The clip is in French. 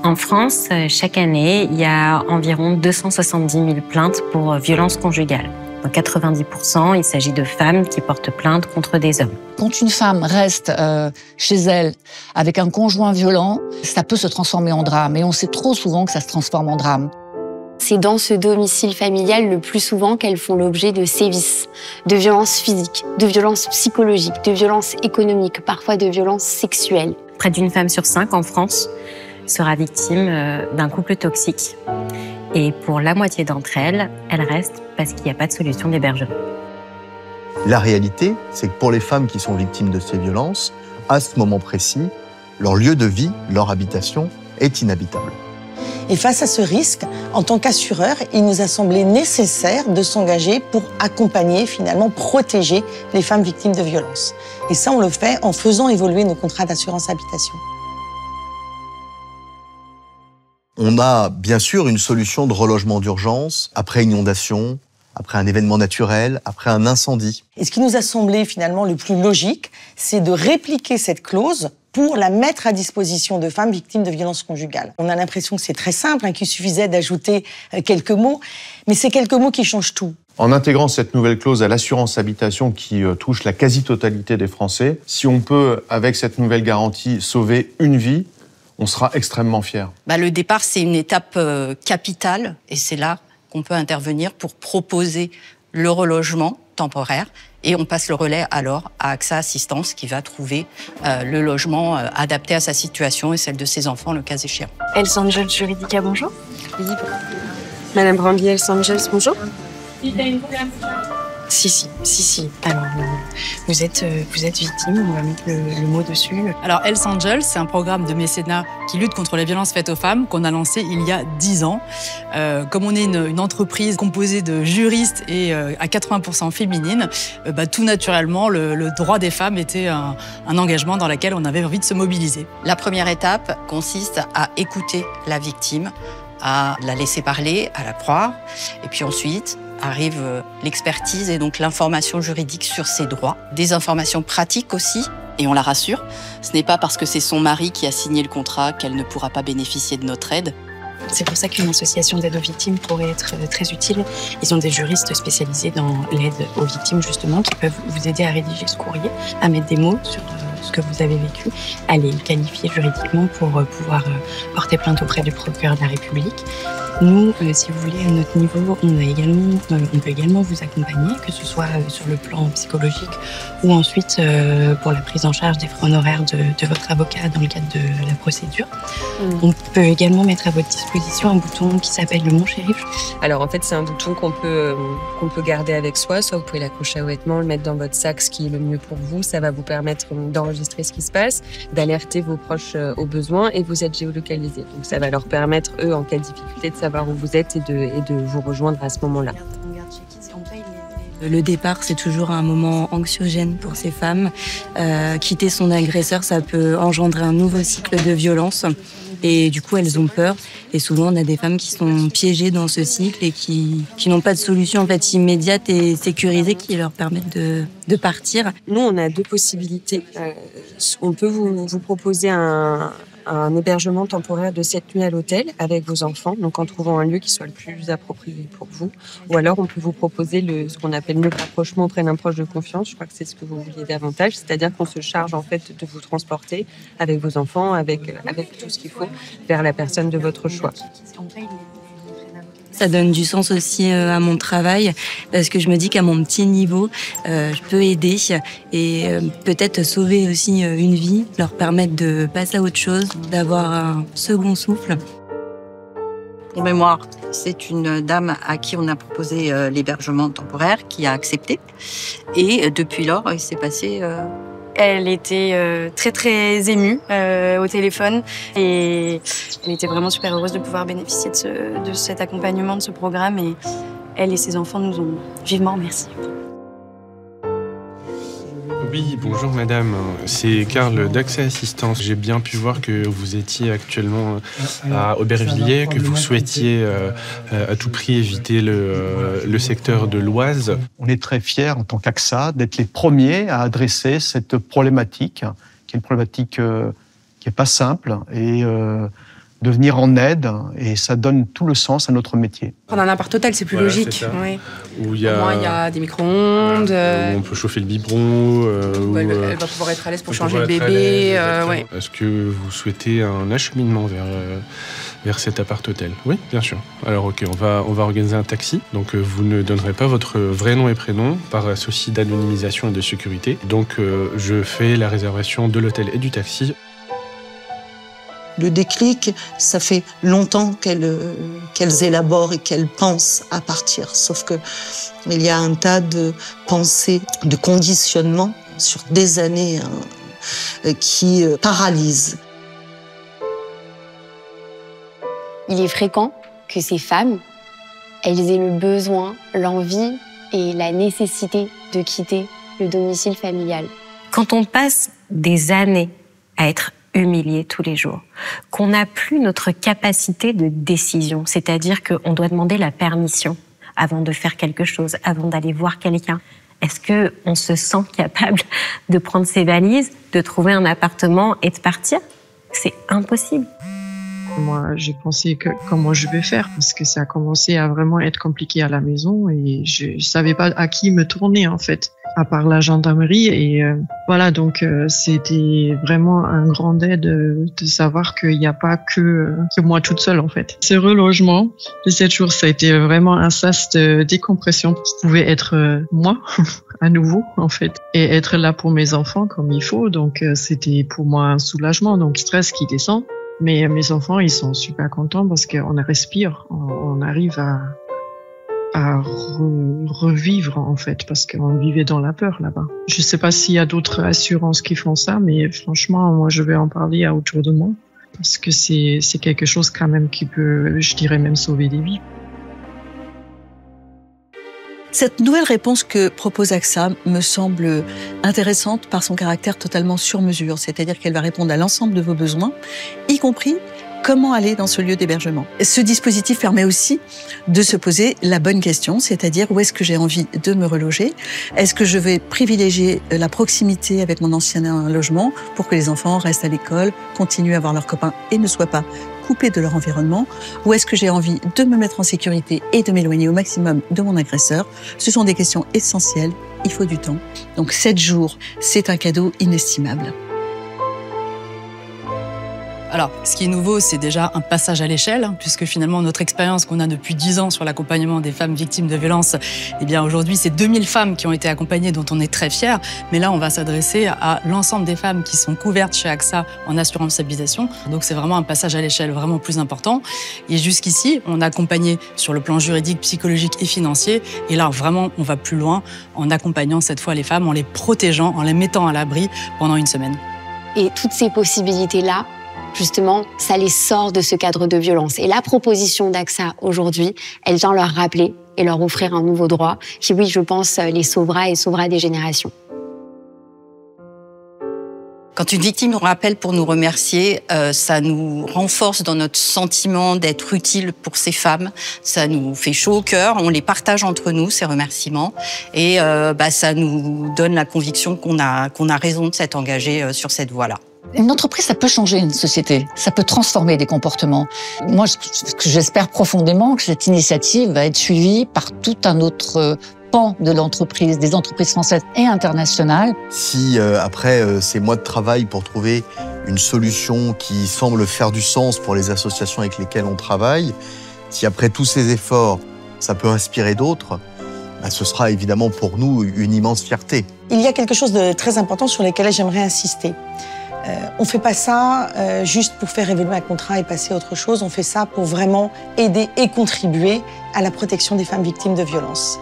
En France, chaque année, il y a environ 270 000 plaintes pour violences conjugales. Dans 90%, il s'agit de femmes qui portent plainte contre des hommes. Quand une femme reste chez elle avec un conjoint violent, ça peut se transformer en drame. Et on sait trop souvent que ça se transforme en drame. C'est dans ce domicile familial le plus souvent qu'elles font l'objet de sévices, de violences physiques, de violences psychologiques, de violences économiques, parfois de violences sexuelles. Près d'une femme sur 5 en France sera victime d'un couple toxique. Et pour la moitié d'entre elles, elles restent parce qu'il n'y a pas de solution d'hébergement. La réalité, c'est que pour les femmes qui sont victimes de ces violences, à ce moment précis, leur lieu de vie, leur habitation, est inhabitable. Et face à ce risque, en tant qu'assureur, il nous a semblé nécessaire de s'engager pour accompagner, finalement, protéger les femmes victimes de violences. Et ça, on le fait en faisant évoluer nos contrats d'assurance habitation. On a bien sûr une solution de relogement d'urgence après inondation, après un événement naturel, après un incendie. Et ce qui nous a semblé finalement le plus logique, c'est de répliquer cette clause pour la mettre à disposition de femmes victimes de violences conjugales. On a l'impression que c'est très simple, qu'il suffisait d'ajouter quelques mots, mais c'est quelques mots qui changent tout. En intégrant cette nouvelle clause à l'assurance habitation qui touche la quasi-totalité des Français, si on peut, avec cette nouvelle garantie, sauver une vie, on sera extrêmement fiers. Le départ, c'est une étape capitale, et c'est là qu'on peut intervenir pour proposer le relogement temporaire. Et on passe le relais alors à AXA Assistance qui va trouver le logement adapté à sa situation et celle de ses enfants, le cas échéant. Hells Angels Juridica, bonjour. Oui. Madame Bramby, Hells Angels, bonjour. Si. Alors, vous êtes victime, on va mettre le mot dessus. Alors, Hells Angels, c'est un programme de mécénat qui lutte contre les violences faites aux femmes qu'on a lancé il y a 10 ans. Comme on est une entreprise composée de juristes et à 80% féminine, tout naturellement, le droit des femmes était un engagement dans lequel on avait envie de se mobiliser. La première étape consiste à écouter la victime, à la laisser parler, à la croire, et puis ensuite arrive l'expertise et donc l'information juridique sur ses droits. Des informations pratiques aussi, et on la rassure. Ce n'est pas parce que c'est son mari qui a signé le contrat qu'elle ne pourra pas bénéficier de notre aide. C'est pour ça qu'une association d'aide aux victimes pourrait être très utile. Ils ont des juristes spécialisés dans l'aide aux victimes, justement, qui peuvent vous aider à rédiger ce courrier, à mettre des mots sur ce que vous avez vécu, à les qualifier juridiquement pour pouvoir porter plainte auprès du procureur de la République. Nous, si vous voulez, à notre niveau, on peut également vous accompagner, que ce soit sur le plan psychologique ou ensuite pour la prise en charge des frais honoraires de votre avocat dans le cadre de la procédure. On peut également mettre à votre disposition un bouton qui s'appelle le Mon Shérif. Alors en fait, c'est un bouton qu'on peut garder avec soi, soit vous pouvez l'accrocher au vêtement, le mettre dans votre sac, ce qui est le mieux pour vous. Ça va vous permettre d'enregistrer ce qui se passe, d'alerter vos proches au besoin et vous êtes géolocalisé. Donc ça va leur permettre, eux, en cas de difficulté, de savoir où vous êtes et de vous rejoindre à ce moment-là. Le départ, c'est toujours un moment anxiogène pour ces femmes. Quitter son agresseur, ça peut engendrer un nouveau cycle de violence. Et du coup, elles ont peur. Et souvent, on a des femmes qui sont piégées dans ce cycle et qui n'ont pas de solution en fait, immédiate et sécurisée qui leur permettent de partir. Nous, on a deux possibilités. On peut vous proposer un hébergement temporaire de 7 nuits à l'hôtel avec vos enfants, donc en trouvant un lieu qui soit le plus approprié pour vous. Ou alors, on peut vous proposer ce qu'on appelle le rapprochement auprès d'un proche de confiance. Je crois que c'est ce que vous vouliez davantage, c'est-à-dire qu'on se charge en fait de vous transporter avec vos enfants, avec tout ce qu'il faut, vers la personne de votre choix. Ça donne du sens aussi à mon travail parce que je me dis qu'à mon petit niveau, je peux aider et peut-être sauver aussi une vie, leur permettre de passer à autre chose, d'avoir un second souffle. Pour mémoire, c'est une dame à qui on a proposé l'hébergement temporaire qui a accepté. Et depuis lors, il s'est passé... Elle était très émue au téléphone et elle était vraiment super heureuse de pouvoir bénéficier de cet accompagnement, de ce programme. Et elle et ses enfants nous ont vivement remerciés. Oui, bonjour madame, c'est Karl d'AXA Assistance. J'ai bien pu voir que vous étiez actuellement à Aubervilliers, que vous souhaitiez à tout prix éviter le secteur de l'Oise. On est très fiers en tant qu'AXA d'être les premiers à adresser cette problématique, qui est une problématique qui n'est pas simple et de venir en aide et ça donne tout le sens à notre métier. Prendre un appart hôtel, c'est plus logique. Oui. Où il y a, au moins, il y a des micro-ondes. Où on peut chauffer le biberon. Elle va pouvoir être à l'aise pour changer le bébé. Ouais. Est-ce que vous souhaitez un acheminement vers cet appart-hôtel? Oui, bien sûr. Alors ok, on va organiser un taxi. Donc vous ne donnerez pas votre vrai nom et prénom par souci d'anonymisation et de sécurité. Donc je fais la réservation de l'hôtel et du taxi. Le déclic, ça fait longtemps qu'elles élaborent et qu'elles pensent à partir. Sauf que il y a un tas de pensées, de conditionnements sur des années qui paralysent. Il est fréquent que ces femmes, elles aient le besoin, l'envie et la nécessité de quitter le domicile familial. Quand on passe des années à être humilié tous les jours, qu'on n'a plus notre capacité de décision, c'est-à-dire qu'on doit demander la permission avant de faire quelque chose, avant d'aller voir quelqu'un. Est-ce qu'on se sent capable de prendre ses valises, de trouver un appartement et de partir? C'est impossible. Moi, j'ai pensé comment je vais faire parce que ça a commencé à vraiment être compliqué à la maison et je savais pas à qui me tourner en fait, à part la gendarmerie et voilà donc c'était vraiment un grand aide de savoir qu'il n'y a pas que moi toute seule en fait. Ce relogement de 7 jours, ça a été vraiment un sas de décompression. Je pouvais être moi à nouveau en fait et être là pour mes enfants comme il faut donc c'était pour moi un soulagement donc stress qui descend. Mais mes enfants, ils sont super contents parce qu'on respire, on arrive à revivre en fait, parce qu'on vivait dans la peur là-bas. Je sais pas s'il y a d'autres assurances qui font ça, mais franchement, moi je vais en parler autour de moi parce que c'est quelque chose quand même qui peut, je dirais même sauver des vies. Cette nouvelle réponse que propose AXA me semble intéressante par son caractère totalement sur mesure, c'est-à-dire qu'elle va répondre à l'ensemble de vos besoins, y compris comment aller dans ce lieu d'hébergement. Ce dispositif permet aussi de se poser la bonne question, c'est-à-dire où est-ce que j'ai envie de me reloger? Est-ce que je vais privilégier la proximité avec mon ancien logement pour que les enfants restent à l'école, continuent à voir leurs copains et ne soient pas coupés de leur environnement? Ou est-ce que j'ai envie de me mettre en sécurité et de m'éloigner au maximum de mon agresseur? Ce sont des questions essentielles, il faut du temps. Donc 7 jours, c'est un cadeau inestimable. Alors, ce qui est nouveau, c'est déjà un passage à l'échelle, puisque finalement, notre expérience qu'on a depuis 10 ans sur l'accompagnement des femmes victimes de violences, eh bien, aujourd'hui, c'est 2000 femmes qui ont été accompagnées, dont on est très fiers. Mais là, on va s'adresser à l'ensemble des femmes qui sont couvertes chez AXA en assurance habitation. Donc, c'est vraiment un passage à l'échelle vraiment plus important. Et jusqu'ici, on a accompagné sur le plan juridique, psychologique et financier. Et là, vraiment, on va plus loin en accompagnant cette fois les femmes, en les protégeant, en les mettant à l'abri pendant une semaine. Et toutes ces possibilités-là, justement, ça les sort de ce cadre de violence. Et la proposition d'AXA aujourd'hui, elle vient leur rappeler et leur offrir un nouveau droit qui, oui, je pense, les sauvera et sauvera des générations. Quand une victime nous rappelle pour nous remercier, ça nous renforce dans notre sentiment d'être utile pour ces femmes. Ça nous fait chaud au cœur, on les partage entre nous, ces remerciements. Et ça nous donne la conviction qu'on a raison de s'être engagé sur cette voie-là. Une entreprise, ça peut changer une société, ça peut transformer des comportements. Moi, j'espère profondément que cette initiative va être suivie par tout un autre pan de l'entreprise, des entreprises françaises et internationales. Si après ces mois de travail pour trouver une solution qui semble faire du sens pour les associations avec lesquelles on travaille, si après tous ces efforts, ça peut inspirer d'autres, ce sera évidemment pour nous une immense fierté. Il y a quelque chose de très important sur lequel j'aimerais insister. On ne fait pas ça juste pour faire évoluer un contrat et passer à autre chose. On fait ça pour vraiment aider et contribuer à la protection des femmes victimes de violences.